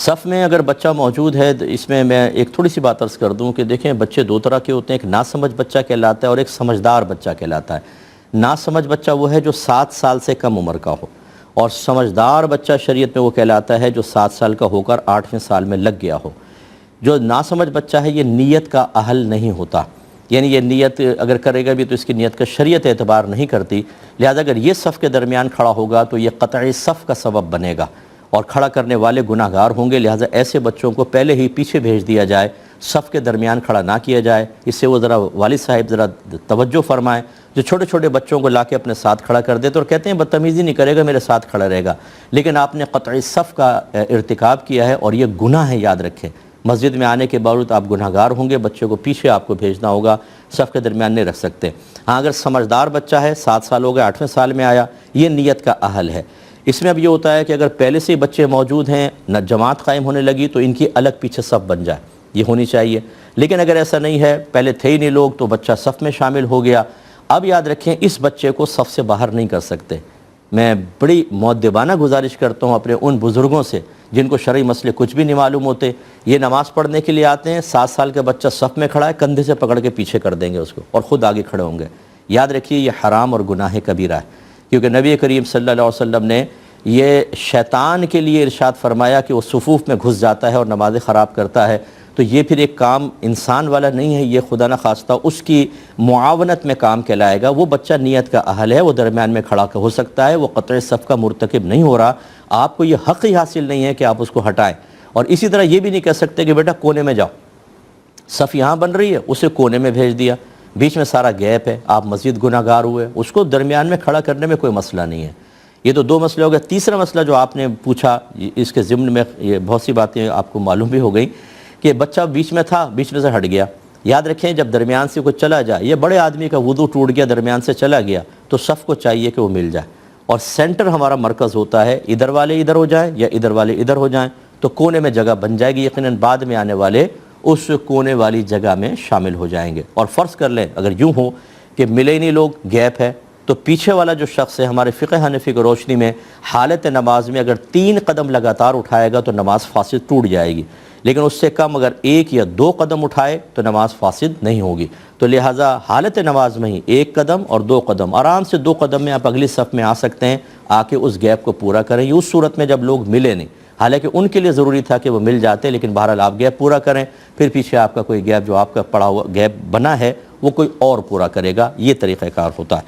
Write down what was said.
صف میں اگر بچہ موجود ہے تو اس میں ایک تھوڑی سی بات عرض کر دوں کہ دیکھیں بچے دو طرح کے ہوتے ہیں، ایک ناسمجھ بچہ کہلاتا ہے اور ایک سمجھدار بچہ کہلاتا ہے۔ ناسمجھ بچہ وہ ہے جو 7 سال سے کم عمر کا ہو، اور سمجھدار بچہ شریعت میں وہ کہلاتا ہے جو 7 سال کا ہو کر 8ویں سال میں لگ گیا ہو۔ جو ناسمجھ بچہ ہے یہ نیت کا اہل نہیں ہوتا، یعنی یہ نیت اگر کرے گا بھی تو اس کی نیت کا شریعت اعتبار نہیں کرتی، لہذا اگر یہ صف کے درمیان کھڑا ہوگا تو یہ قطعی صف کا سبب بنے گا اور کھڑا کرنے والے گناہگار ہوں گے، لہذا ایسے بچوں کو پہلے ہی پیچھے بھیج دیا جائے، صف کے درمیان کھڑا نہ کیا جائے۔ اس سے وہ ذرا والد صاحب ذرا توجہ فرمائیں، جو چھوٹے چھوٹے بچوں کو لا کے اپنے ساتھ کھڑا کر دیتے اور کہتے ہیں بدتمیزی نہیں کرے گا، میرے ساتھ کھڑا رہے گا، لیکن آپ نے قطعی صف کا ارتکاب کیا ہے اور یہ گناہ ہے، یاد رکھیں۔ مسجد میں آنے کے باوجود آپ گناہگار ہوں گے، بچے کو پیچھے آپ کو بھیجنا ہوگا، صف کے درمیان نہیں رکھ سکتے۔ ہاں اگر سمجھدار بچہ ہے، 7 سال ہو گئے، 8ویں سال میں آیا، یہ نیت کا اہل ہے۔ اس میں اب یہ ہوتا ہے کہ اگر پہلے سے ہی بچے موجود ہیں، نہ جماعت قائم ہونے لگی تو ان کی الگ پیچھے صف بن جائے، یہ ہونی چاہیے۔ لیکن اگر ایسا نہیں ہے، پہلے تھے ہی نہیں لوگ تو بچہ صف میں شامل ہو گیا، اب یاد رکھیں اس بچے کو صف سے باہر نہیں کر سکتے۔ میں بڑی مؤدبانہ گزارش کرتا ہوں اپنے ان بزرگوں سے جن کو شرعی مسئلے کچھ بھی نہیں معلوم ہوتے، یہ نماز پڑھنے کے لیے آتے ہیں، 7 سال کا بچہ صف میں کھڑا ہے، کندھے سے پکڑ کے پیچھے کر دیں گے اس کو اور خود آگے کھڑے ہوں گے۔ یاد رکھیے یہ حرام اور گناہ کبیرہ ہے، کیونکہ نبی کریم صلی اللہ علیہ وسلم نے یہ شیطان کے لیے ارشاد فرمایا کہ وہ صفوف میں گھس جاتا ہے اور نمازیں خراب کرتا ہے، تو یہ پھر ایک کام انسان والا نہیں ہے، یہ خدا نہ خواستہ اس کی معاونت میں کام کہلائے گا۔ وہ بچہ نیت کا اہل ہے، وہ درمیان میں کھڑا ہو سکتا ہے، وہ قطع صف کا مرتکب نہیں ہو رہا، آپ کو یہ حق ہی حاصل نہیں ہے کہ آپ اس کو ہٹائیں۔ اور اسی طرح یہ بھی نہیں کہہ سکتے کہ بیٹا کونے میں جاؤ، صف یہاں بن رہی ہے، اسے کونے میں بھیج دیا، بیچ میں سارا گیپ ہے، آپ مزید گناہگار ہوئے، اس کو درمیان میں کھڑا کرنے میں کوئی مسئلہ نہیں ہے۔ یہ تو 2 مسئلے ہو گئے۔ تیسرا مسئلہ جو آپ نے پوچھا، اس کے ضمن میں یہ بہت سی باتیں آپ کو معلوم بھی ہو گئیں کہ بچہ بیچ میں تھا، بیچ میں سے ہٹ گیا۔ یاد رکھیں جب درمیان سے کوئی چلا جائے، یہ بڑے آدمی کا وضو ٹوٹ گیا، درمیان سے چلا گیا، تو صف کو چاہیے کہ وہ مل جائے، اور سینٹر ہمارا مرکز ہوتا ہے، ادھر والے ادھر ہو جائیں یا ادھر والے ادھر ہو جائیں تو کونے میں جگہ بن جائے گی، یقیناً بعد میں آنے والے اس کونے والی جگہ میں شامل ہو جائیں گے۔ اور فرض کر لیں اگر یوں ہو کہ ملے ہی نہیں لوگ، گیپ ہے، تو پیچھے والا جو شخص ہے ہمارے فقہ حنفی کی روشنی میں حالت نماز میں اگر 3 قدم لگاتار اٹھائے گا تو نماز فاسد ٹوٹ جائے گی، لیکن اس سے کم اگر 1 یا 2 قدم اٹھائے تو نماز فاسد نہیں ہوگی۔ تو لہٰذا حالت نماز میں ہی 1 قدم اور 2 قدم، آرام سے 2 قدم میں آپ اگلی صف میں آ سکتے ہیں، آ کے اس گیپ کو پورا کریں۔ یہ اس صورت میں جب لوگ ملے نہیں، حالانکہ ان کے لیے ضروری تھا کہ وہ مل جاتے، لیکن بہرحال آپ گیپ پورا کریں، پھر پیچھے آپ کا کوئی گیپ جو آپ کا پڑا ہوا گیپ بنا ہے وہ کوئی اور پورا کرے گا، یہ طریقہ کار ہوتا ہے۔